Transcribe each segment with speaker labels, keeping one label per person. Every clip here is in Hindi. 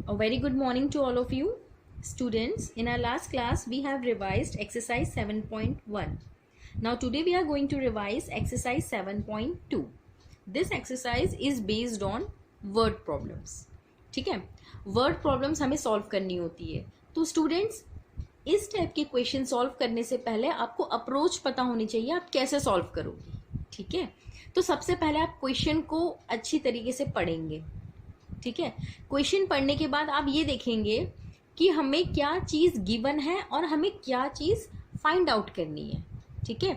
Speaker 1: A very good morning to all of you students. In our last class we have revised exercise 7.1. Now today we are going to revise exercise 7.2. This exercise is based on word problems. ठीक है, word problems हमें solve करनी होती है. तो students, इस टाइप के क्वेश्चन सॉल्व करने से पहले आपको अप्रोच पता होनी चाहिए, आप कैसे सॉल्व करोगे. ठीक है, तो सबसे पहले आप क्वेश्चन को अच्छी तरीके से पढ़ेंगे. ठीक है, क्वेश्चन पढ़ने के बाद आप ये देखेंगे कि हमें क्या चीज़ गिवन है और हमें क्या चीज़ फाइंड आउट करनी है. ठीक है,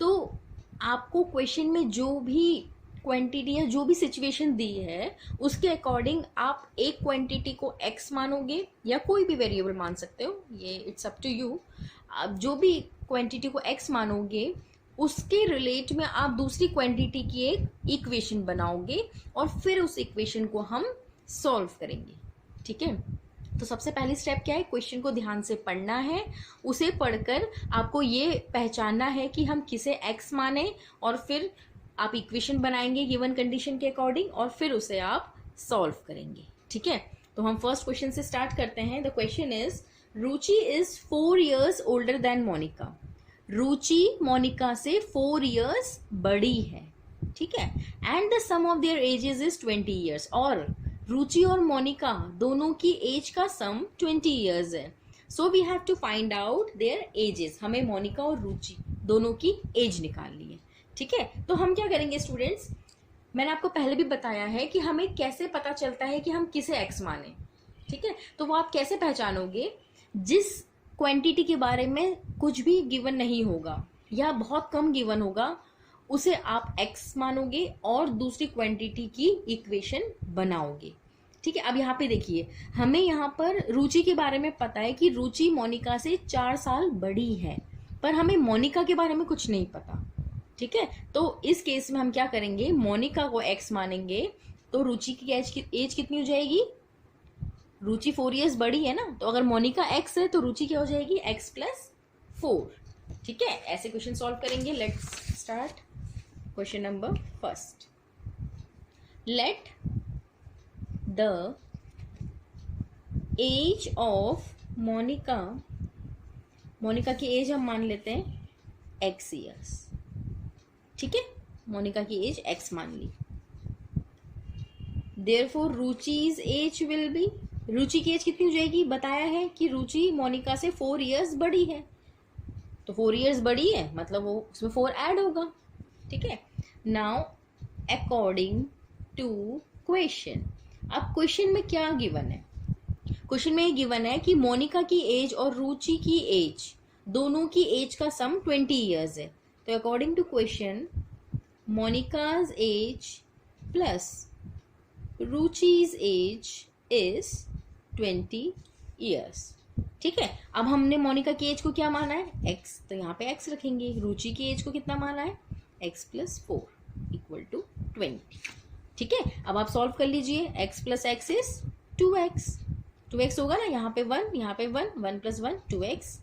Speaker 1: तो आपको क्वेश्चन में जो भी क्वांटिटी या जो भी सिचुएशन दी है उसके अकॉर्डिंग आप एक क्वांटिटी को x मानोगे या कोई भी वेरिएबल मान सकते हो, ये इट्स अप टू यू. आप जो भी क्वांटिटी को x मानोगे उसके रिलेट में आप दूसरी क्वांटिटी की एक इक्वेशन बनाओगे और फिर उस इक्वेशन को हम सॉल्व करेंगे. ठीक है, तो सबसे पहली स्टेप क्या है, क्वेश्चन को ध्यान से पढ़ना है. उसे पढ़कर आपको ये पहचानना है कि हम किसे x माने और फिर आप इक्वेशन बनाएंगे गिवन कंडीशन के अकॉर्डिंग और फिर उसे आप सॉल्व करेंगे. ठीक है, तो हम फर्स्ट क्वेश्चन से स्टार्ट करते हैं. The question is, Ruchi is 4 years older than Monica. Ruchi Monica से 4 years बड़ी है. ठीक है, and the sum of their ages is 20 years. और रुचि और मोनिका दोनों की एज का सम 20 years है. So we have to find out their ages. हमें मोनिका और रुचि दोनों की एज निकालनी है. ठीक है, तो हम क्या करेंगे स्टूडेंट्स, मैंने आपको पहले भी बताया है कि हमें कैसे पता चलता है कि हम किसे एक्स माने. ठीक है, तो वो आप कैसे पहचानोगे, जिस क्वांटिटी के बारे में कुछ भी गिवन नहीं होगा या बहुत कम गिवन होगा उसे आप एक्स मानोगे और दूसरी क्वांटिटी की इक्वेशन बनाओगे. ठीक है, अब यहाँ पे देखिए, हमें यहाँ पर रुचि के बारे में पता है कि रुचि मोनिका से 4 साल बड़ी है, पर हमें मोनिका के बारे में कुछ नहीं पता. ठीक है, तो इस केस में हम क्या करेंगे, मोनिका को x मानेंगे तो रुचि की एज कितनी हो जाएगी, रुचि 4 years बड़ी है ना, तो अगर मोनिका x है तो रुचि क्या हो जाएगी, x + 4. ठीक है, ऐसे क्वेश्चन सॉल्व करेंगे. Let's start question number first. Let the age of Monica, Monica की एज हम मान लेते हैं x years. ठीक है, मोनिका की एज x मान ली. देयरफॉर रुचि's एज विल बी, रुचि की एज कितनी हो जाएगी, बताया है कि रुचि मोनिका से 4 years बड़ी है, तो 4 years बड़ी है मतलब वो उसमें 4 ऐड होगा. ठीक है, नाउ अकॉर्डिंग टू क्वेश्चन. अब क्वेश्चन में क्या गिवन है, क्वेश्चन में ये गिवन है कि मोनिका की एज और रुचि की एज दोनों की एज का सम 20 years है. तो according to question, Monica's age plus Ruchi's age is 20 years. ठीक है, अब हमने मोनिका की एज को क्या माना है, x, तो यहाँ पे x रखेंगे. रुचि की एज को कितना माना है, x + 4 = 20. ठीक है, अब आप सॉल्व कर लीजिए. x + x is 2x. 2x होगा ना, यहाँ पे 1, यहाँ पे 1, 1 + 1 2x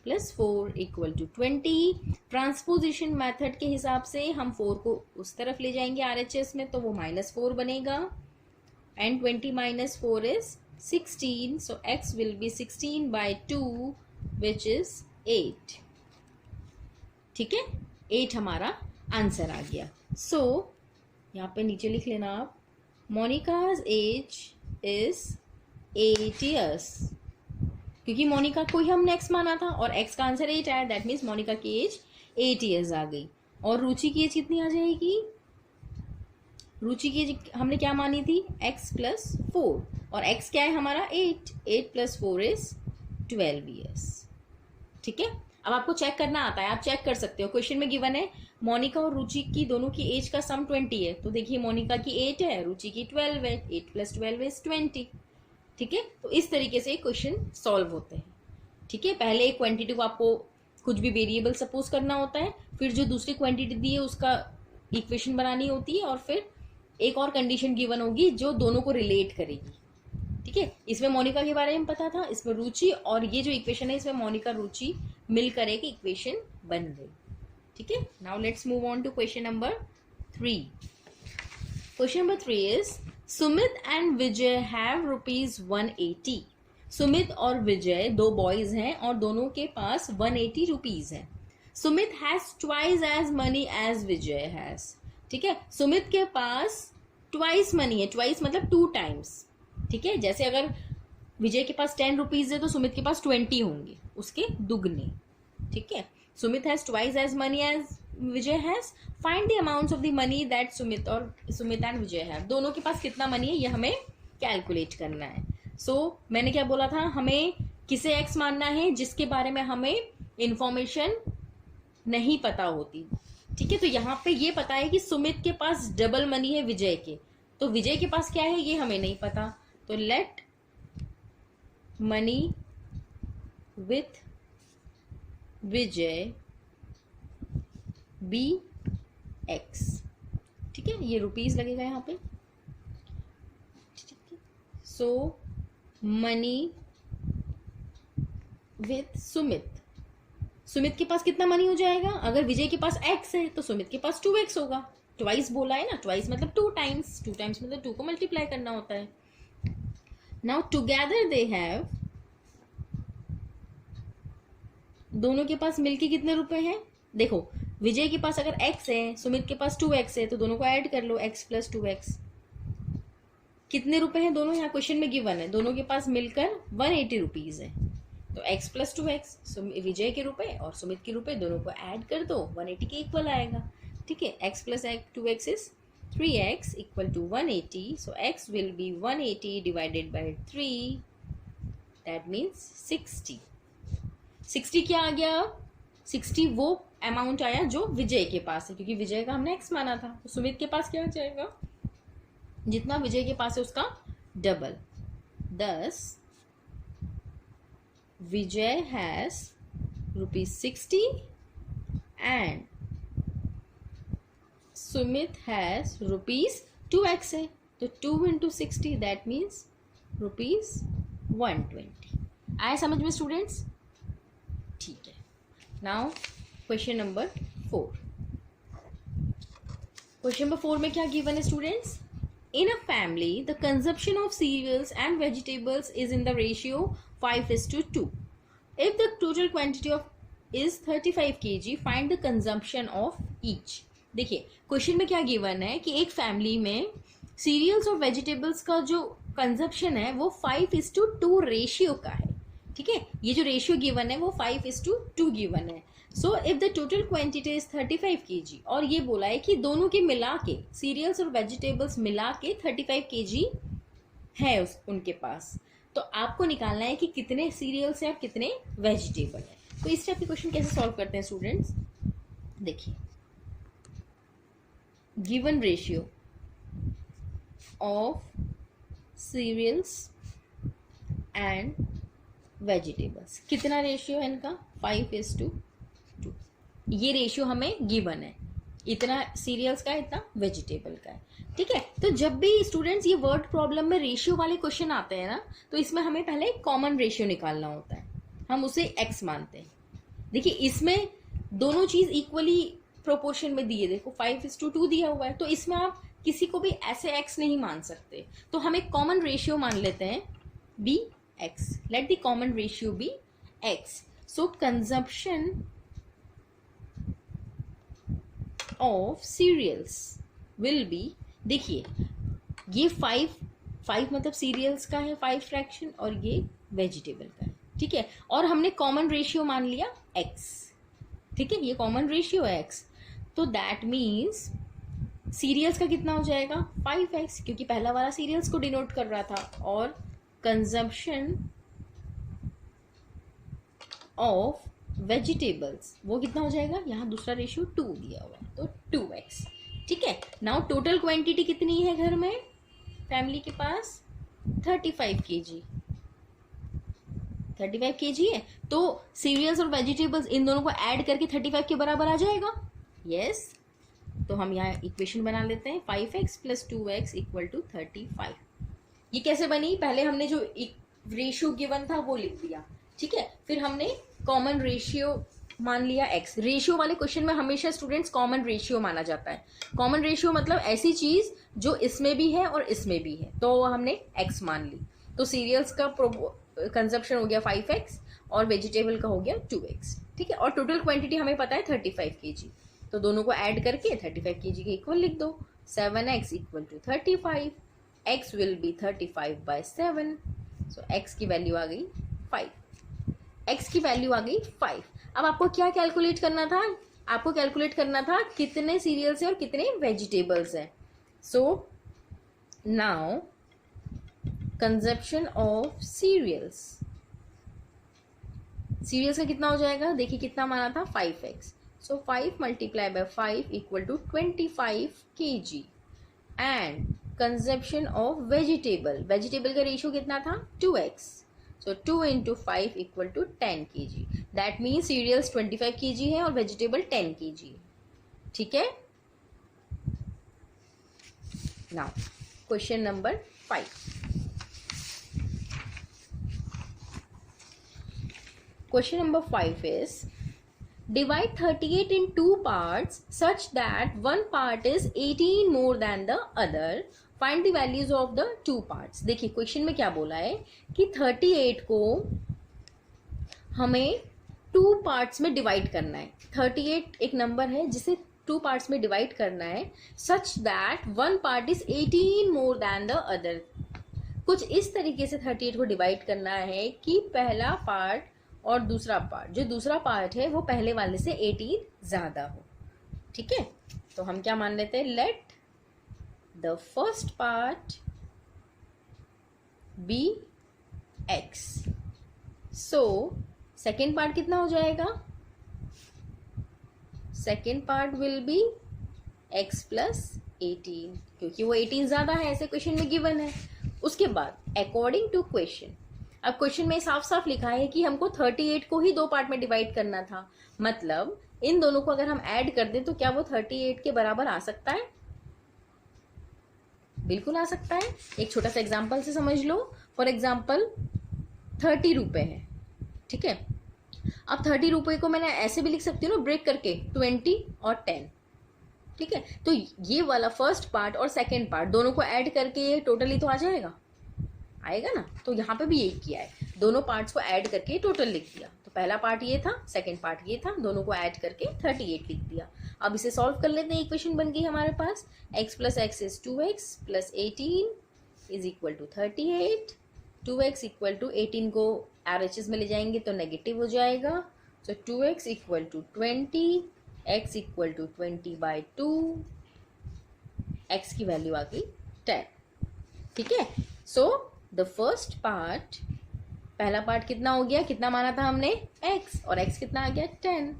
Speaker 1: + 4 = 20. ट्रांसपोजिशन मेथड के हिसाब से हम 4 को उस तरफ ले जाएंगे RHS में, तो वो -4 बनेगा. And 20 - 4 is 16. So x will B 16/2 which is 8. ठीक है, 8 हमारा आंसर आ गया. सो यहाँ पे नीचे लिख लेना आप, मोनिका's एज इज 8 years. क्योंकि मोनिका को ही हमने x माना था और x का आंसर 8 आया, दैट मीन्स मोनिका की एज 8 years आ गई. और रुचि की एज कितनी आ जाएगी, रुचि की एज हमने क्या मानी थी, x + 4, और x क्या है हमारा 8. 8 + 4 इज 12 years. ठीक है, अब आपको चेक करना आता है, आप चेक कर सकते हो. क्वेश्चन में गिवन है मोनिका और रुचि की दोनों की एज का सम 20 है, तो देखिए मोनिका की 8 है, रुचि की 12 है. 8 + 12 इज 20. ठीक है, तो इस तरीके से क्वेश्चन सॉल्व होते हैं. ठीक है, पहले एक क्वांटिटी को आपको कुछ भी वेरिएबल सपोज करना होता है, फिर जो दूसरी क्वांटिटी दी है उसका इक्वेशन बनानी होती है, और फिर एक और कंडीशन गिवन होगी जो दोनों को रिलेट करेगी. ठीक है, इसमें मोनिका के बारे में पता था, इसमें रुचि, और ये जो इक्वेशन है इसमें मोनिका रुचि मिलकर एक इक्वेशन बन गई. ठीक है, now let's move on to question number 3. Question number 3 is, Sumit and Vijay have ₹180। Sumit और विजय दो बॉयज हैं और दोनों के पास 180 रुपीज है। Sumit has twice as money as Vijay has. ठीक है, सुमित के पास ट्वाइस मनी है, ट्वाइस मतलब 2 टाइम्स। ठीक है, जैसे अगर विजय के पास 10 रुपीज है तो सुमित के पास 20 होंगे, उसके दुगने। ठीक है, Sumit has twice as money as Vijay has. Find the amounts of the money that Sumit and Vijay have. दोनों के पास कितना मनी है ये हमें कैलकुलेट करना है। मैंने क्या बोला था, हमें किसे एक्स मानना है, जिसके बारे में हमें इंफॉर्मेशन नहीं पता होती। ठीक है, तो यहाँ पे ये पता है कि सुमित के पास डबल मनी है विजय के, तो विजय के पास क्या है ये हमें नहीं पता। तो let money with Vijay be X. ठीक है, ये रुपीज लगेगा यहाँ पे। Money with Sumit. सुमित के पास कितना मनी हो जाएगा, अगर विजय के पास x है तो सुमित के पास 2x होगा। ट्वाइस बोला है ना, ट्वाइस मतलब 2 टाइम्स, 2 टाइम्स मतलब 2 को मल्टीप्लाई करना होता है। नाउ टुगेदर दे हैव, दोनों के पास मिलके कितने रुपए हैं। देखो, विजय के पास अगर x है, सुमित के पास 2x है, तो दोनों को ऐड कर लो, x + 2x। कितने रुपए हैं दोनों, यहाँ क्वेश्चन में गिवन है, दोनों के पास मिलकर 180 रुपीज है। तो x + 2x, विजय के रुपए और सुमित के रुपए दोनों को ऐड कर दो, 180 के इक्वल आएगा। ठीक है, x + 2x is 3x = 180। So x will B 180 divided by 3, that means 60। 60 क्या आ गया, 60 वो अमाउंट आया जो विजय के पास है, क्योंकि विजय का हमने x माना था। तो सुमित के पास क्या आ जाएगा, जितना विजय के पास है उसका double. thus Vijay has ₹60 and Sumit has ₹2x है, तो 2 × 60 दैट मीन्स ₹120। आया समझ में स्टूडेंट्स। ठीक है, now question number 4। Question number 4 में क्या गिवन है students, in a family the consumption of cereals and vegetables is in the ratio 5:2. If the total quantity of is 35 kg, find the consumption of each. देखिए क्वेश्चन में क्या गिवन है कि एक फैमिली में सीरियल्स और वेजिटेबल्स का जो कंजप्शन है वो 5:2 रेशियो का है। ठीक है, ये जो रेशियो गिवन है वो 5:2 गिवन है। So if the total quantity is 35 kg, और ये बोला है कि दोनों के मिला के, सीरियल्स और वेजिटेबल्स मिला के 35 kg है उनके पास, तो आपको निकालना है कि कितने सीरियल्स हैं और कितने वेजिटेबल हैं। तो इस टाइप के क्वेश्चन कैसे सॉल्व करते हैं स्टूडेंट्स, देखिए given ratio of cereals and vegetables, कितना रेशियो है इनका, 5:2। ये रेशियो हमें गिवन है, इतना सीरियल्स का इतना वेजिटेबल का है। ठीक है, तो जब भी स्टूडेंट्स ये वर्ड प्रॉब्लम में रेशियो वाले क्वेश्चन आते हैं ना, तो इसमें हमें पहले कॉमन रेशियो निकालना होता है, हम उसे x मानते हैं। देखिए इसमें दोनों चीज इक्वली प्रोपोर्शन में दिए, देखो 5:2 दिया हुआ है, तो इसमें आप किसी को भी ऐसे x नहीं मान सकते, तो हम एक कॉमन रेशियो मान लेते हैं bx। Let the common ratio be x। So consumption of cereals will be, देखिए ये 5 मतलब सीरियल्स का है 5 फ्रैक्शन, और ये वेजिटेबल का है। ठीक है, और हमने कॉमन रेशियो मान लिया x। ठीक है, ये कॉमन रेशियो है x, तो दैट मीन्स सीरियल्स का कितना हो जाएगा 5x, क्योंकि पहला वाला सीरियल्स को डिनोट कर रहा था, और कंजम्पशन ऑफ वेजिटेबल्स वो कितना हो जाएगा, यहाँ दूसरा रेशियो 2 दिया हुआ है, तो 2x। ठीक है, नाउ टोटल क्वांटिटी कितनी है घर में, फैमिली के पास 35 kg, 35 kg है, तो सीरियल्स और वेजिटेबल्स इन दोनों को ऐड करके 35 के बराबर आ जाएगा। यस, तो हम यहाँ इक्वेशन बना लेते हैं, 5x + 2x = 35। ये कैसे बनी, पहले हमने जो रेशियो गिवन था वो लिख दिया। ठीक है, फिर हमने कॉमन रेशियो मान लिया x। रेशियो वाले क्वेश्चन में हमेशा स्टूडेंट्स कॉमन रेशियो माना जाता है। कॉमन रेशियो मतलब ऐसी चीज जो इसमें भी है और इसमें भी है, तो हमने x मान ली। तो सीरियल्स का कंजप्शन हो गया 5x और वेजिटेबल का हो गया 2x, ठीक है। और टोटल क्वांटिटी हमें पता है 35 kg, तो दोनों को ऐड करके 35 kg के इक्वल लिख दो। 7x equal to 35, x will be 35/7, so x की वैल्यू आ गई 5। x की वैल्यू आ गई 5। अब आपको क्या कैलकुलेट करना था? आपको कैलकुलेट करना था कितने सीरियल्स हैं और कितने वेजिटेबल्स हैं। So now consumption of cereals, cereals का कितना हो जाएगा? देखिए कितना माना था 5x, सो 5 multiply by 5 equal to 25 kg। And consumption of vegetable, vegetable का रेशियो कितना था? 2x, so 2 into 5 equal to 10 kg. That means cereals 25 kg है और vegetable 10 kg, ठीक है। Now question number 5. Question number 5 is divide 38 in two parts such that one part is 18 more than the other. Find the values of the two parts. देखिए क्वेश्चन में क्या बोला है कि 38 को हमें टू पार्ट्स में डिवाइड करना है। 38 एक नंबर है जिसे टू पार्ट्स में डिवाइड करना है, such that one part is 18 more than the other. कुछ इस तरीके से 38 को डिवाइड करना है कि पहला पार्ट और दूसरा पार्ट, जो दूसरा पार्ट है वो पहले वाले से 18 ज्यादा हो, ठीक है। तो हम क्या मान लेते हैं? Let the first part be x, so second part कितना हो जाएगा? second part will be x plus 18, क्योंकि वो 18 ज्यादा है, ऐसे क्वेश्चन में गिवन है। उसके बाद अकॉर्डिंग टू क्वेश्चन, अब क्वेश्चन में साफ साफ लिखा है कि हमको 38 को ही दो पार्ट में डिवाइड करना था, मतलब इन दोनों को अगर हम ऐड कर दें तो क्या वो 38 के बराबर आ सकता है? बिल्कुल आ सकता है। एक छोटा सा एग्जाम्पल से समझ लो। फॉर एग्जाम्पल 30 रुपए है, ठीक है। अब 30 रुपए को मैंने ऐसे भी लिख सकती हूँ ना, ब्रेक करके 20 और 10, ठीक है। तो ये वाला फर्स्ट पार्ट और सेकेंड पार्ट दोनों को ऐड करके टोटली तो आ जाएगा, आएगा ना। तो यहाँ पे भी यही किया है, दोनों पार्ट्स को ऐड करके टोटल लिख दिया। तो पहला पार्ट ये था, सेकेंड पार्ट ये था, दोनों को ऐड करके 38 लिख दिया। अब इसे सॉल्व कर लेते हैं। इक्वेशन बन गई हमारे पास, x plus X is 2x plus 18 is equal to 38। 2x equal to 18 को RHS में ले जाएंगे तो नेगेटिव हो जाएगा, so 2x equal to 20, x equal to 20/2, x की वैल्यू आ गई 10, ठीक है। सो द फर्स्ट पार्ट, पहला पार्ट कितना हो गया? कितना माना था हमने? x, और x कितना आ गया? 10।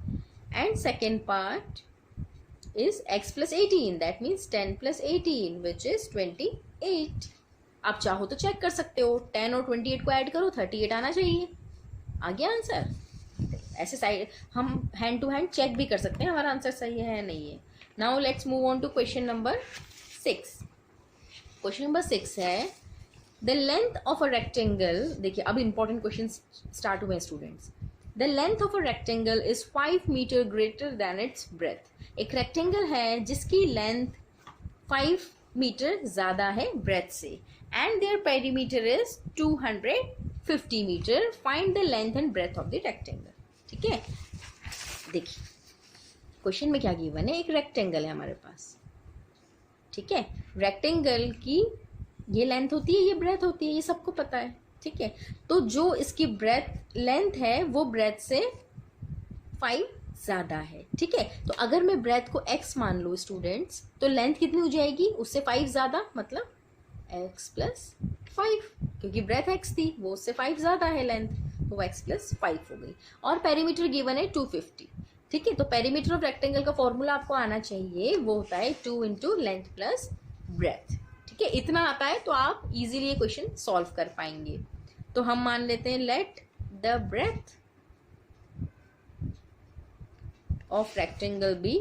Speaker 1: And second part is x plus 18, that means 10 plus 18 which is 28। आप चाहो तो चेक कर सकते हो, 10 और 28 को ऐड करो 38 आना चाहिए। आ गया आंसर। ऐसे साइड हम हैंड टू हैंड चेक भी कर सकते हैं हमारा आंसर सही है या नहीं है। Now let's move on to question number 6। Question number 6 है the length of a rectangle. देखिए अब इंपॉर्टेंट क्वेश्चन स्टार्ट हुए students. The length of a rectangle is 5 metre greater than its breadth. एक रेक्टेंगल है जिसकी लेंथ 5 मीटर ज्यादा है ब्रेथ से, and their perimeter is 250 metre. Find the length and breadth of the rectangle, ठीक है। देखिए क्वेश्चन में क्या गिवन है, एक रेक्टेंगल है हमारे पास, ठीक है। रेक्टेंगल की ये लेंथ होती है, ये ब्रेथ होती है, ये सबको पता है, ठीक है। तो जो इसकी ब्रेथ लेंथ है वो ब्रेथ से 5 ज्यादा है, ठीक है। तो अगर मैं ब्रेथ को x मान लूँ स्टूडेंट्स, तो लेंथ कितनी हो जाएगी? उससे 5 ज्यादा, मतलब x प्लस 5, क्योंकि ब्रेथ x थी, वो उससे 5 ज्यादा है लेंथ, तो वो x प्लस 5 हो गई। और पेरीमीटर गिवन है 250, ठीक है। तो पेरीमीटर ऑफ रेक्टेंगल का फॉर्मूला आपको आना चाहिए, वो होता है 2 इंटू लेंथ प्लस ब्रेथ, ठीक है। इतना आता है तो आप इजीली ये क्वेश्चन सॉल्व कर पाएंगे। तो हम मान लेते हैं let the breadth of rectangle be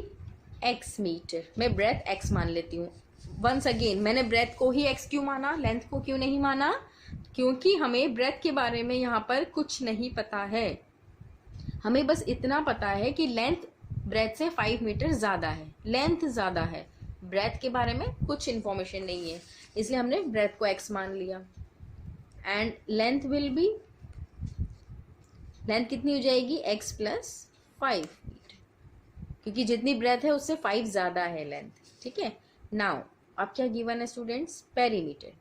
Speaker 1: x metre. मैं ब्रेथ x मान लेती हूँ। वंस अगेन मैंने ब्रेथ को ही x क्यों माना, लेंथ को क्यों नहीं माना? क्योंकि हमें ब्रेथ के बारे में यहाँ पर कुछ नहीं पता है। हमें बस इतना पता है कि लेंथ ब्रेथ से 5 मीटर ज़्यादा है, लेंथ ज़्यादा है, ब्रेथ के बारे में कुछ इन्फॉर्मेशन नहीं है, इसलिए हमने ब्रेथ को x मान लिया। And length will B, length कितनी हो जाएगी x प्लस 5 मीटर, क्योंकि जितनी ब्रेथ है उससे 5 ज़्यादा है लेंथ। ठीक है, नाउ अब क्या गिवन है स्टूडेंट्स, पेरीमीटर।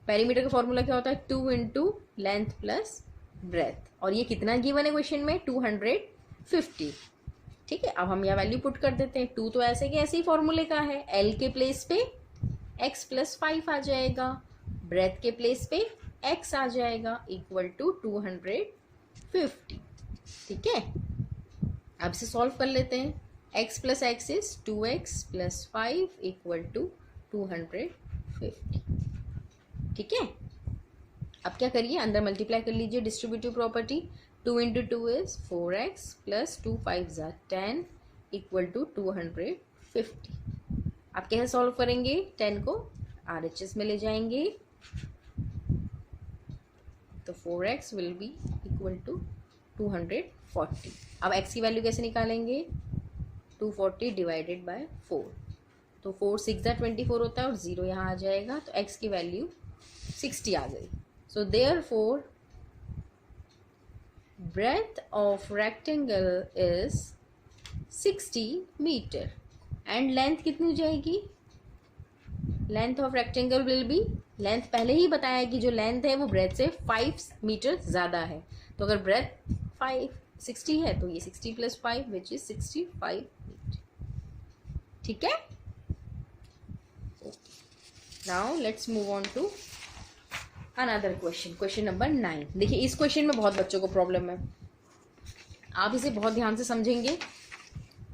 Speaker 1: पेरीमीटर का फॉर्मूला क्या होता है, 2 इंटू लेंथ प्लस ब्रेथ, और ये कितना गिवन है क्वेश्चन में, 250। ठीक है, अब हम यहाँ वैल्यू पुट कर देते हैं। 2 तो ऐसे के ऐसे ही फॉर्मूले का है, एल के प्लेस पे x प्लस 5 आ जाएगा, ब्रेथ के प्लेस पे x आ जाएगा, इक्वल टू 250। ठीक है, अब इसे सॉल्व कर लेते हैं। x plus X is 2x plus 5 equal to 250। ठीक है, अब क्या करिए, अंदर मल्टीप्लाई कर लीजिए, distributive property, 2 into 2 is 4x plus 2 5 ज़ा 10 इक्वल टू 250। आप कैसे सॉल्व करेंगे, 10 को RHS में ले जाएंगे, तो 4x will be equal to 240। अब x की वैल्यू कैसे निकालेंगे, 240 डिवाइडेड बाय 4, तो 4 6 ज़ा 24 होता है और 0 यहाँ आ जाएगा, तो x की वैल्यू 60 आ गई। So therefore breadth of rectangle is 60 meter and length कितनी हो जाएगी, length of rectangle will be, length पहले ही बताया है कि जो length है वो breadth से 5 मीटर ज़्यादा है, तो अगर breadth 60 है तो ये 60 प्लस 5 विच इज 65 मीटर। ठीक है, now let's move on to another question, question number 9। देखिए इस क्वेश्चन में बहुत बच्चों को प्रॉब्लम है, आप इसे बहुत ध्यान से समझेंगे।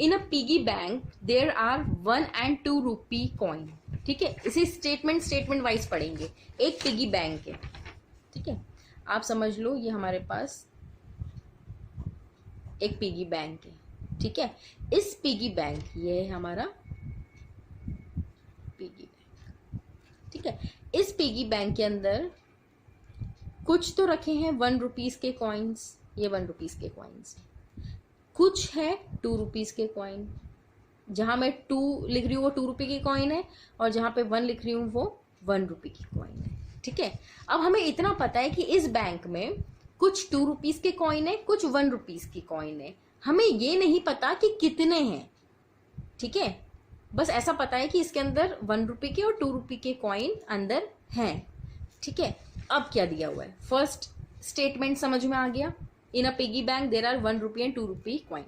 Speaker 1: In a piggy bank there are 1 and 2 rupee coin. ठीक है, इसे स्टेटमेंट वाइज पढ़ेंगे। एक पिगी बैंक है, ठीक है, आप समझ लो ये हमारे पास एक पिगी बैंक है। ठीक है, इस पिगी बैंक, ये है हमारा पिगी बैंक। ठीक है, इस पिगी बैंक के अंदर कुछ तो रखे हैं 1 रुपीज के कॉइन्स, ये 1 रुपीज के कॉइन्स, कुछ है 2 रुपीज के कॉइन, जहां मैं 2 लिख रही हूँ वो 2 रुपये की कॉइन है, और जहां पे 1 लिख रही हूँ वो 1 रुपये की कॉइन है। ठीक है, अब हमें इतना पता है कि इस बैंक में कुछ 2 रुपीज के कॉइन है, कुछ 1 रुपीज की कॉइन है, हमें ये नहीं पता कि कितने हैं। ठीक है, बस ऐसा पता है कि इसके अंदर 1 रुपये के और 2 रुपये के कॉइन अंदर हैं। ठीक है, अब क्या दिया हुआ है, फर्स्ट स्टेटमेंट समझ में आ गया, in a piggy bank there are 1 rupee and 2 rupee coin.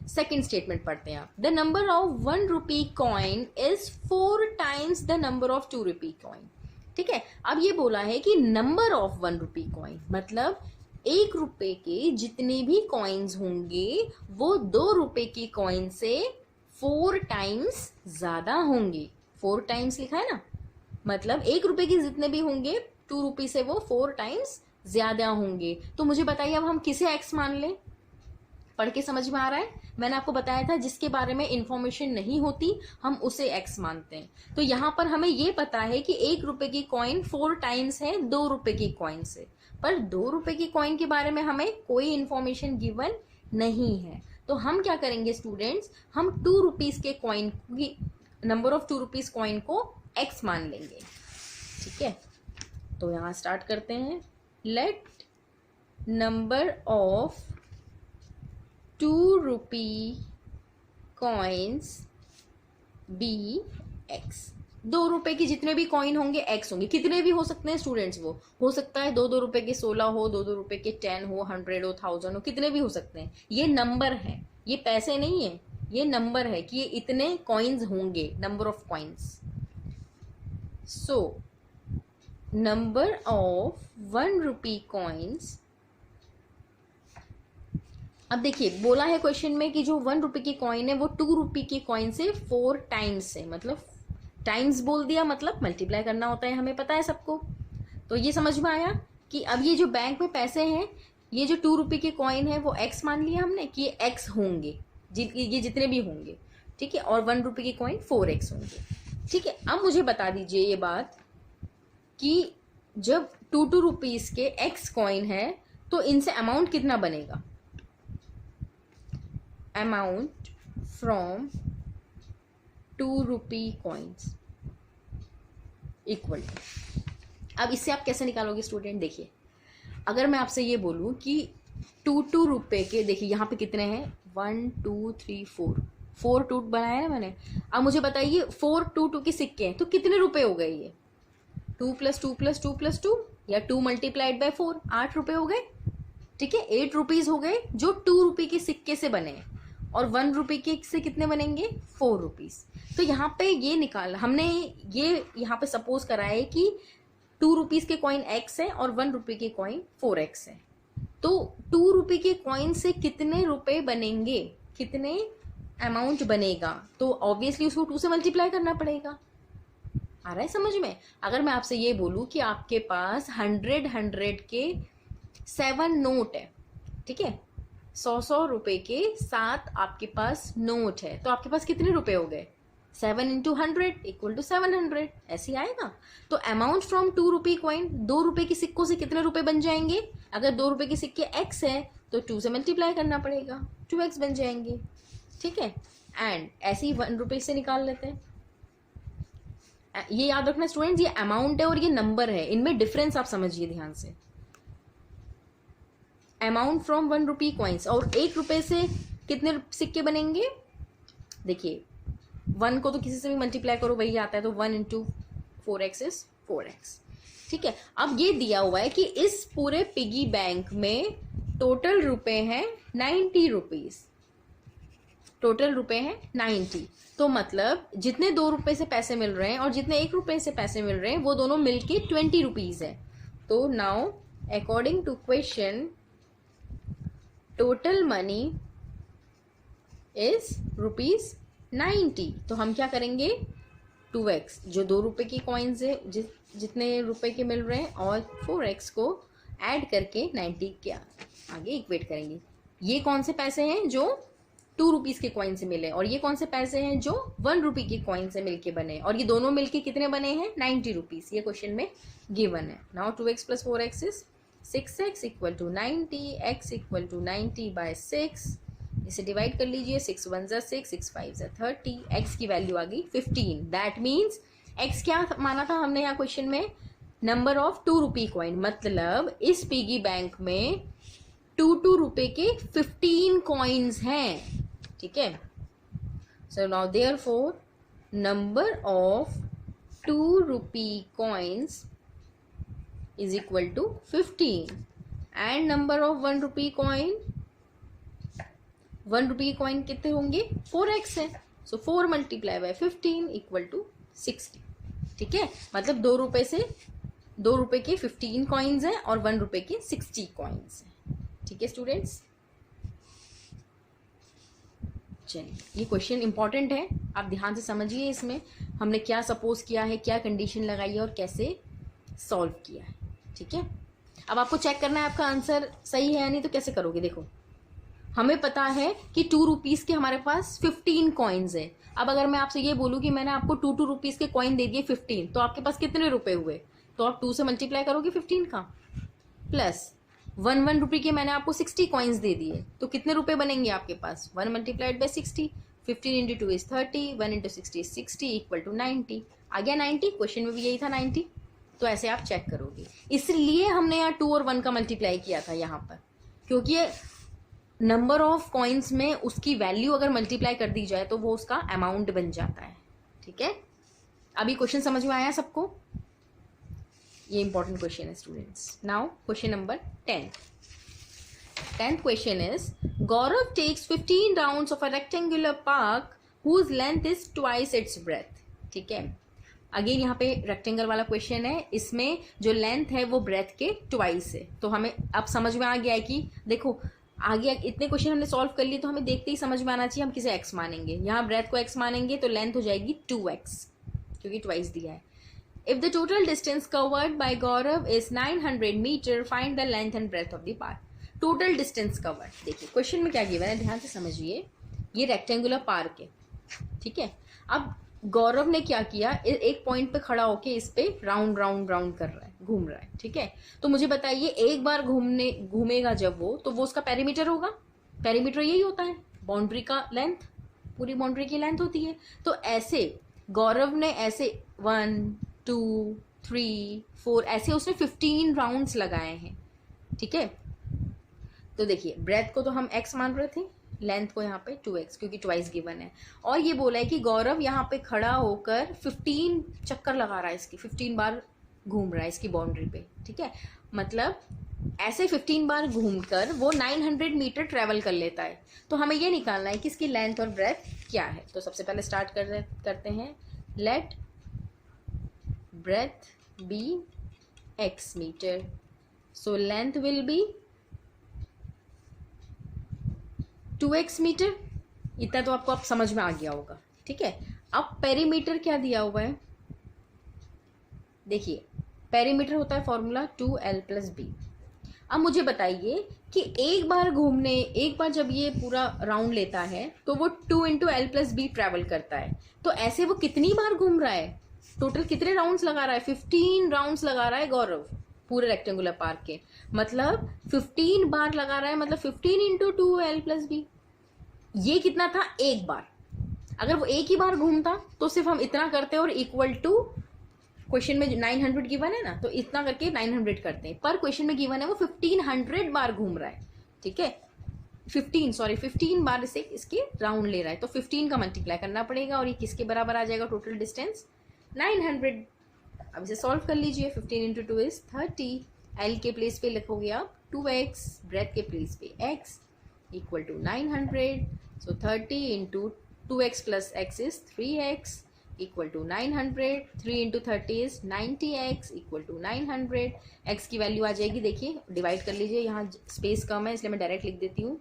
Speaker 1: Second statement पढ़ते हैं आप, the number of 1 rupee coin is 4 times the number of 2 rupee coin. ठीक है, अब ये बोला है कि नंबर ऑफ 1 रुपी कॉइन मतलब 1 रुपए के जितने भी कॉइन्स होंगे वो 2 रुपए की कॉइन से 4 टाइम्स ज्यादा होंगे। 4 टाइम्स लिखा है ना, मतलब 1 रुपए के जितने भी होंगे 2 रुपी से वो 4 टाइम्स ज्यादा होंगे। तो मुझे बताइए अब हम किसे x मान लें, पढ़ के समझ में आ रहा है? मैंने आपको बताया था जिसके बारे में इंफॉर्मेशन नहीं होती हम उसे x मानते हैं। तो यहाँ पर हमें ये पता है कि 1 रुपए की कॉइन 4 टाइम्स है 2 रुपए की कॉइन से, पर 2 रुपए की कॉइन के बारे में हमें कोई इंफॉर्मेशन गिवन नहीं है। तो हम क्या करेंगे स्टूडेंट्स, हम 2 रुपीज के कॉइन की नंबर ऑफ 2 रुपीज कॉइन को x मान लेंगे। ठीक है, तो यहाँ स्टार्ट करते हैं, let number of 2 rupee coins be x। 2 रुपए की जितने भी कॉइन होंगे x होंगे, कितने भी हो सकते हैं स्टूडेंट्स, वो हो सकता है 2 रुपए के 16 हो, 2 रुपए के 10 हो, 100 हो, 1000 हो, कितने भी हो सकते हैं। ये नंबर है, ये पैसे नहीं है, ये नंबर है कि ये इतने कॉइन्स होंगे, number of coins. So number of 1 rupee coins, अब देखिए बोला है क्वेश्चन में कि जो 1 रुपए की कॉइन है वो 2 रुपए की कॉइन से 4 टाइम्स है, मतलब टाइम्स बोल दिया मतलब मल्टीप्लाई करना होता है, हमें पता है सबको। तो ये समझ में आया कि अब ये जो बैंक में पैसे हैं, ये जो 2 रुपए की कॉइन है वो x मान लिया हमने कि ये x होंगे, ये जितने भी होंगे। ठीक है, और 1 रुपए की कॉइन 4x होंगे। ठीक है, अब मुझे बता दीजिए ये बात कि जब 2 रुपीज के x कॉइन है तो इनसे अमाउंट कितना बनेगा। Amount from 2 rupee coins equal to. अब इससे आप कैसे निकालोगे स्टूडेंट? देखिए, अगर मैं आपसे ये बोलूँ कि 2 रुपए के, देखिए यहाँ पे कितने हैं, 1 2 3 4 टूट बनाया ना मैंने। अब मुझे बताइए 4 2 के सिक्के हैं, तो कितने रुपए हो गए ये? 2 + 2 + 2 + 2 या 2 × 4, 8 रुपए हो गए। ठीक है, 8 रुपीज हो गए जो 2 रुपए के सिक्के से बने। और 1 रुपए के से कितने बनेंगे? 4 रुपीज। तो यहाँ पे ये निकाल हमने, ये यहाँ पे सपोज करा है कि 2 रुपीज के कॉइन x है और 1 रुपए के कॉइन 4x है। तो 2 रुपए के कॉइन से कितने रुपए बनेंगे, कितने अमाउंट बनेगा? तो ऑब्वियसली उसको 2 से मल्टीप्लाई करना पड़ेगा। आ रहा है समझ में? अगर मैं आपसे ये बोलूं कि आपके पास 100 के 7 नोट है, ठीक है, 100 रुपए के 7 आपके पास नोट है, तो आपके पास कितने रुपए हो गए? 7 × 100 = 700। ऐसे आएगा। तो अमाउंट फ्रॉम 2 रुपी कॉइन, 2 रुपए के सिक्कों से कितने रुपए बन जाएंगे? अगर 2 रुपए के सिक्के x है तो 2 से मल्टीप्लाई करना पड़ेगा, 2x बन जाएंगे। ठीक है, एंड ऐसे ही 1 रुपए से निकाल लेते हैं। ये याद रखना स्टूडेंट्स, ये अमाउंट है और ये नंबर है, इनमें डिफरेंस आप समझिए ध्यान से। अमाउंट फ्रॉम 1 रुपी कॉइन्स, और 1 रुपए से कितने सिक्के बनेंगे? देखिए 1 को तो किसी से भी मल्टीप्लाई करो वही आता है, तो 1 × 4x = 4x। ठीक है, अब ये दिया हुआ है कि इस पूरे पिगी बैंक में टोटल रुपए हैं 90 रुपीज। टोटल रुपए हैं 90। तो मतलब जितने 2 रुपए से पैसे मिल रहे हैं और जितने 1 रुपए से पैसे मिल रहे हैं वो दोनों मिलके 20 रुपीज है। तो now according to question total money is ₹90। तो हम क्या करेंगे? 2x, जो 2 रुपए की कॉइन्स है जितने रुपए के मिल रहे हैं, और 4x को ऐड करके 90 के आगे इक्वेट करेंगे। ये कौन से पैसे हैं जो 2 रुपीज के कॉइन से मिले, और ये कौन से पैसे हैं जो 1 रुपी के कॉइन से मिलके बने, और ये दोनों मिलके कितने बने हैं? 90 रुपीज। ये क्वेश्चन में गिवन है। Now 2x + 4x = 6x = 90, x = 90/6। इसे डिवाइड कर लीजिए, 6 × 1 = 6, 6 × 5 = 30। x की वैल्यू आ गई 15। दैट मीन्स x क्या माना था हमने यहाँ क्वेश्चन में? Number of 2 rupee coin. मतलब इस पिगी बैंक में 2 रुपए के 15 कॉइन्स हैं। ठीक है, so now therefore number of 2 rupee coins is equal to 15 and number of 1 rupee coin, 1 rupee के कॉइन कितने होंगे? 4x है। सो 4 × 15 = 60। ठीक है, मतलब 2 रुपए से 2 रुपए के 15 कॉइन्स हैं और 1 रुपए के 60 कॉइन्स हैं। ठीक है स्टूडेंट्स, चलिए ये क्वेश्चन इंपॉर्टेंट है, आप ध्यान से समझिए। इसमें हमने क्या सपोज किया है, क्या कंडीशन लगाई है और कैसे सॉल्व किया है। ठीक है, अब आपको चेक करना है आपका आंसर सही है या नहीं। तो कैसे करोगे? देखो, हमें पता है कि 2 रुपीज के हमारे पास 15 कॉइन्स है। अब अगर मैं आपसे ये बोलूं कि मैंने आपको 2 रुपीज के कॉइन दे दिए 15, तो आपके पास कितने रुपए हुए? तो आप 2 से मल्टीप्लाई करोगे 15 का, प्लस 1 रुपी के मैंने आपको 60 कॉइन्स दे दिए, तो कितने रुपए बनेंगे आपके पास? 1 × 60, 15 × 2 = 30, 1 × 60 = 60 = 90। आ गया 90, क्वेश्चन में भी यही था 90। तो ऐसे आप चेक करोगे। इसलिए हमने यहाँ 2 और 1 का मल्टीप्लाई किया था यहाँ पर, क्योंकि नंबर ऑफ कॉइन्स में उसकी वैल्यू अगर मल्टीप्लाई कर दी जाए तो वो उसका अमाउंट बन जाता है। ठीक है, अभी क्वेश्चन समझ में आया सबको? ये इंपॉर्टेंट क्वेश्चन है students. Now question number 10th question is Gaurav takes 15 rounds of a rectangular park whose length is twice its breadth. ठीक है, अगेन यहाँ पे रेक्टेंगल वाला क्वेश्चन है, इसमें जो लेंथ है वो ब्रेथ के ट्वाइस है। तो हमें अब समझ में आ गया है कि देखो आगे इतने क्वेश्चन हमने सॉल्व कर लिए, तो हमें देखते ही समझ में आना चाहिए हम किसे x मानेंगे। यहाँ ब्रेथ को x मानेंगे तो लेंथ हो जाएगी 2x, क्योंकि ट्वाइस दिया है। If the total distance covered by Gaurav is 900 metre, find the length and breadth of the park. Total distance covered, देखिए क्वेश्चन में क्या गिवन है, ध्यान से समझिए। ये रेक्टेंगुलर पार्क है, ठीक है। अब गौरव ने क्या किया, एक पॉइंट पे खड़ा होके इस पे राउंड राउंड राउंड कर रहा है, घूम रहा है, ठीक है। तो मुझे बताइए एक बार घूमेगा जब वो, तो वो उसका पेरीमीटर होगा। पेरीमीटर यही होता है, बाउंड्री का लेंथ, पूरी बाउंड्री की लेंथ होती है। तो ऐसे गौरव ने ऐसे 1 2 3 4 ऐसे उसने 15 राउंड्स लगाए हैं, ठीक है। तो देखिए ब्रेथ को तो हम x मान रहे थे, लेंथ को यहाँ पे 2x, क्योंकि ट्वाइस गिवन है। और ये बोला है कि गौरव यहाँ पे खड़ा होकर 15 चक्कर लगा रहा है, इसकी 15 बार घूम रहा है इसकी बाउंड्री पे, ठीक है। मतलब ऐसे 15 बार घूमकर वो 900 मीटर ट्रेवल कर लेता है। तो हमें ये निकालना है कि इसकी लेंथ और ब्रेथ क्या है। तो सबसे पहले स्टार्ट करते हैं, let breadth be x metre, so length will be 2x metre. इतना तो आपको अब समझ में आ गया होगा, ठीक है। अब पेरीमीटर क्या दिया हुआ है, देखिए पेरीमीटर होता है फॉर्मूला 2l+b। अब मुझे बताइए कि एक बार जब ये पूरा राउंड लेता है तो वो 2 × l+b ट्रैवल करता है। तो ऐसे वो कितनी बार घूम रहा है, टोटल कितने राउंड्स लगा रहा है, 15 राउंड्स लगा रहा है गौरव पूरे रेक्टेंगुलर पार्क के। मतलब 15 बार लगा रहा है, मतलब 15 × 2l+b। ये कितना था, एक बार। अगर वो एक ही बार घूमता तो सिर्फ हम इतना करते और इक्वल टू, क्वेश्चन में 900 गिवन है ना, तो इतना करके 900 करते हैं। पर क्वेश्चन में गिवन है वो 1500 बार घूम रहा है, ठीक है। 15 बार इसे इसके राउंड ले रहा है। तो 15 का मल्टीप्लाई करना पड़ेगा और ये किसके बराबर आ जाएगा, टोटल डिस्टेंस 900। अब इसे सॉल्व कर लीजिए, 15 × 2 इज 30। एल के प्लेस पे लिखोगे आप 2x, ब्रेथ के प्लेस पे x equal to 900। So 30 × 2x + x is 3x equal to 900। 3 × 30 is 90x equal to 900। x की वैल्यू आ जाएगी, देखिए डिवाइड कर लीजिए, यहाँ स्पेस कम है इसलिए मैं डायरेक्ट लिख देती हूँ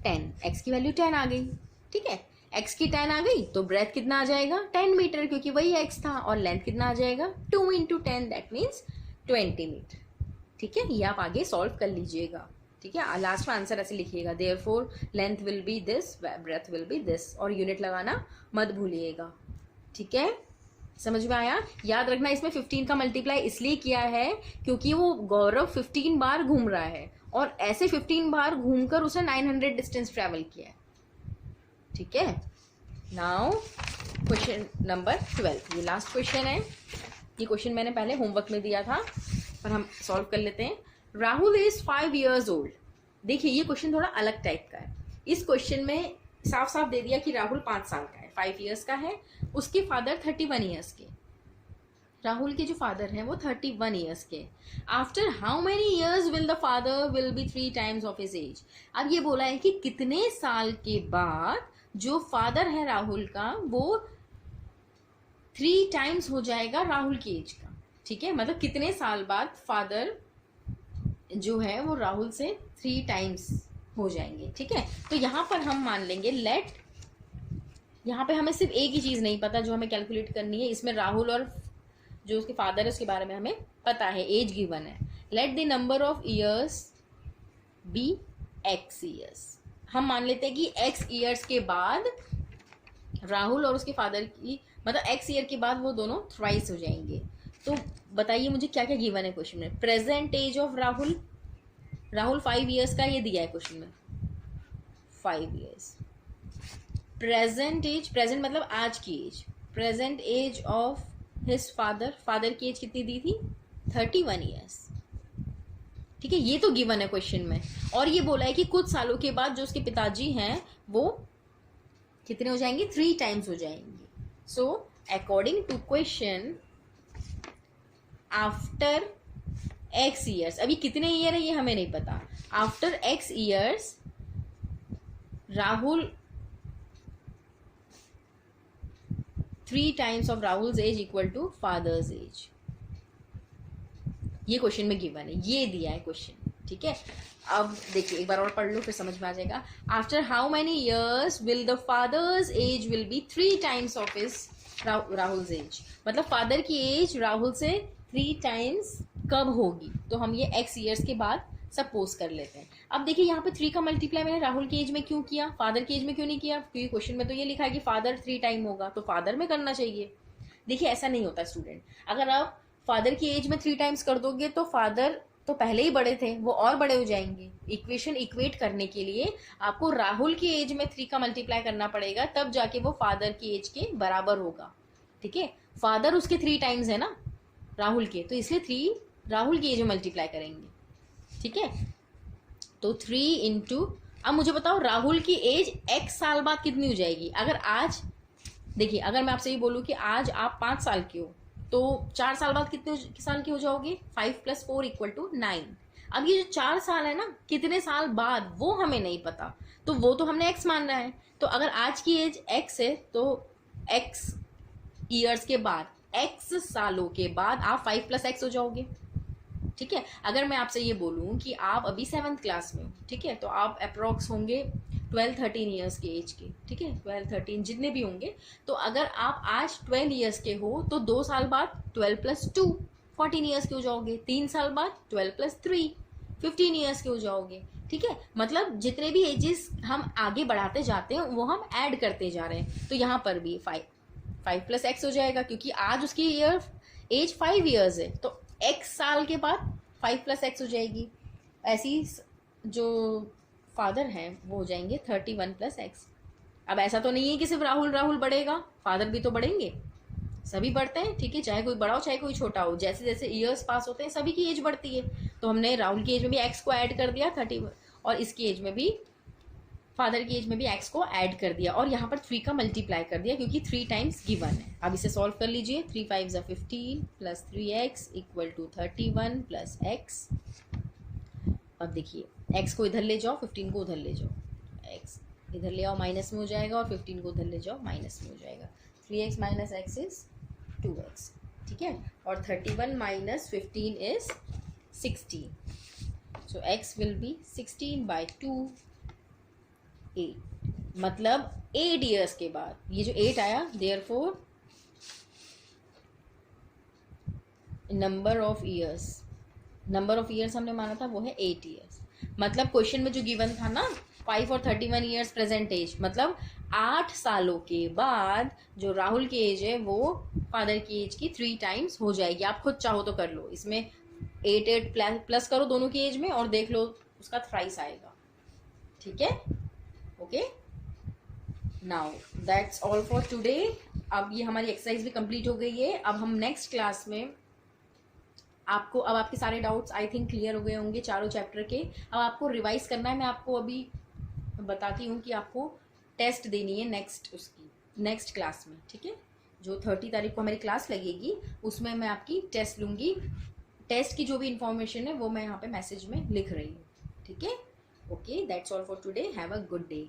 Speaker 1: 10। x की वैल्यू 10 आ गई, ठीक है। x की 10 आ गई तो ब्रेथ कितना आ जाएगा, 10 मीटर, क्योंकि वही x था। और लेंथ कितना आ जाएगा, 2 × 10, दैट मीन्स 20 मीटर, ठीक है। ये आप आगे सॉल्व कर लीजिएगा, ठीक है। लास्ट में आंसर ऐसे लिखिएगा, therefore length will be this, breadth will be this, और यूनिट लगाना मत भूलिएगा, ठीक है। समझ में आया। याद रखना इसमें 15 का मल्टीप्लाई इसलिए किया है क्योंकि वो गौरव 15 बार घूम रहा है और ऐसे 15 बार घूमकर उसने 900 डिस्टेंस ट्रेवल किया है, ठीक है। नाउ क्वेश्चन नंबर 12, ये लास्ट क्वेश्चन है। ये क्वेश्चन मैंने पहले होमवर्क में दिया था, पर हम सॉल्व कर लेते हैं। Rahul is 5 years old। देखिए ये क्वेश्चन थोड़ा अलग टाइप का है। इस क्वेश्चन में साफ साफ दे दिया कि राहुल 5 साल का है, 5 years का है। उसके फादर 31 years के, राहुल के जो फादर हैं वो 31 years के। After how many years will the father will be 3 times of his age. अब ये बोला है कि कितने साल के बाद जो फादर है राहुल का वो 3 times हो जाएगा राहुल की एज का, ठीक है। मतलब कितने साल बाद फादर जो है वो राहुल से 3 times हो जाएंगे, ठीक है। तो यहाँ पर हम मान लेंगे लेट, यहाँ पे हमें सिर्फ एक ही चीज नहीं पता जो हमें कैलकुलेट करनी है। इसमें राहुल और जो उसके फादर है उसके बारे में हमें पता है, एज गिवन है। Let the number of years be x years। हम मान लेते हैं कि x years के बाद राहुल और उसके फादर की, मतलब x year के बाद वो दोनों थ्राइस हो जाएंगे। तो बताइए मुझे क्या क्या गिवन है क्वेश्चन में। Present age of Rahul, Rahul 5 years का ये दिया है क्वेश्चन में, 5 years। प्रेजेंट एज, प्रेजेंट मतलब आज की age, present age of his father, father की एज कितनी दी थी, 31 years, ठीक है। ये तो गिवन है क्वेश्चन में। और ये बोला है कि कुछ सालों के बाद जो उसके पिताजी हैं वो कितने हो जाएंगे, 3 times हो जाएंगे। So according to question after x years, अभी कितने ईयर है ये हमें नहीं पता। After x years Rahul 3 times of Rahul's age equal to father's age. ये क्वेश्चन में गिवन है, ये दिया है क्वेश्चन, ठीक है। अब देखिए एक बार और पढ़ लो फिर समझ में आ जाएगा। After how many years will the father's age will be 3 times of his Rahul's age. मतलब फादर की एज राहुल से 3 times कब होगी, तो हम ये x years के बाद सपोज कर लेते हैं। अब देखिए यहाँ पे 3 का मल्टीप्लाई मैंने राहुल की एज में क्यों किया, फादर की एज में क्यों नहीं किया, क्योंकि क्वेश्चन में तो ये लिखा है कि फादर 3 time होगा, तो फादर में करना चाहिए। देखिए ऐसा नहीं होता स्टूडेंट, अगर आप फादर की एज में 3 times कर दोगे तो फादर तो पहले ही बड़े थे, वो और बड़े हो जाएंगे। इक्वेशन इक्वेट करने के लिए आपको राहुल की एज में 3 का मल्टीप्लाई करना पड़ेगा, तब जाके वो फादर की एज के बराबर होगा। ठीक है, फादर उसके 3 टाइम्स है ना राहुल के, तो इसलिए 3 राहुल की एज में मल्टीप्लाई करेंगे। ठीक है, तो 3 इंटू, अब मुझे बताओ राहुल की एज x साल बाद कितनी हो जाएगी। अगर आज देखिए, अगर मैं आपसे ये बोलूँ कि आज आप 5 साल के हो, तो 4 साल बाद कितने साल के हो जाओगे, 5 + 4 = 9। अब ये जो 4 साल है ना, कितने साल बाद वो हमें नहीं पता, तो वो तो हमने x मानना है। तो अगर आज की एज x है, तो x ईयर्स के बाद, x सालों के बाद आप 5 + x हो जाओगे। ठीक है, अगर मैं आपसे ये बोलूं कि आप अभी 7th क्लास में हो, ठीक है, तो आप अप्रोक्स होंगे 12-13 ईयर्स के एज के। ठीक है, 12-13 जितने भी होंगे, तो अगर आप आज 12 ईयर्स के हो, तो 2 साल बाद 12 + 2 14 ईयर्स के हो जाओगे। 3 साल बाद 12 + 3 15 ईयर्स के हो जाओगे। ठीक है, मतलब जितने भी एजेस हम आगे बढ़ाते जाते हैं वो हम ऐड करते जा रहे हैं। तो यहाँ पर भी 5 + x हो जाएगा, क्योंकि आज उसकी एज 5 ईयर्स है, तो x साल के बाद 5 + x हो जाएगी। ऐसी जो फादर हैं वो हो जाएंगे 31 + x। अब ऐसा तो नहीं है कि सिर्फ राहुल राहुल बढ़ेगा, फादर भी तो बढ़ेंगे, सभी बढ़ते हैं। ठीक है, चाहे कोई बड़ा हो चाहे कोई छोटा हो, जैसे जैसे ईयर्स पास होते हैं सभी की एज बढ़ती है। तो हमने राहुल की एज में भी x को ऐड कर दिया 30, और इसकी एज में भी, फादर की एज में भी x को ऐड कर दिया, और यहाँ पर 3 का मल्टीप्लाई कर दिया, क्योंकि 3 टाइम्स गिवन है। अब इसे सॉल्व कर लीजिए। 3 × 5 = 15 + 3x = 31 + x। अब देखिए, x को इधर ले जाओ, 15 को उधर ले जाओ, x इधर ले आओ माइनस में हो जाएगा, और 15 को उधर ले जाओ माइनस में हो जाएगा। 3x - x = 2x। ठीक है, और 31 - 15 = 16। सो x विल बी 16/2, 8। मतलब 8 ईयर्स के बाद ये जो 8 आया, देयरफॉर नंबर ऑफ ईयर्स हमने माना था वो है 8 ईयर्स। मतलब क्वेश्चन में जो गिवन था ना 5 और 31 ईयर्स प्रेजेंट एज, मतलब 8 सालों के बाद जो राहुल की एज है वो फादर की एज की 3 टाइम्स हो जाएगी। आप खुद चाहो तो कर लो, इसमें 8 प्लस करो दोनों की एज में और देख लो उसका थ्राइस आएगा। ठीक है, okay, now that's all for today. अब ये हमारी एक्सरसाइज भी कंप्लीट हो गई है। अब हम नेक्स्ट क्लास में अब आपके सारे डाउट्स आई थिंक क्लियर हो गए होंगे चारों चैप्टर के। अब आपको रिवाइज करना है। मैं आपको अभी बताती हूँ कि आपको टेस्ट देनी है नेक्स्ट क्लास में। ठीक है, जो 30 तारीख को हमारी क्लास लगेगी उसमें मैं आपकी टेस्ट लूँगी। टेस्ट की जो भी इंफॉर्मेशन है वो मैं यहाँ पे मैसेज में लिख रही हूँ। ठीक है, okay, that's all for today, have a good day.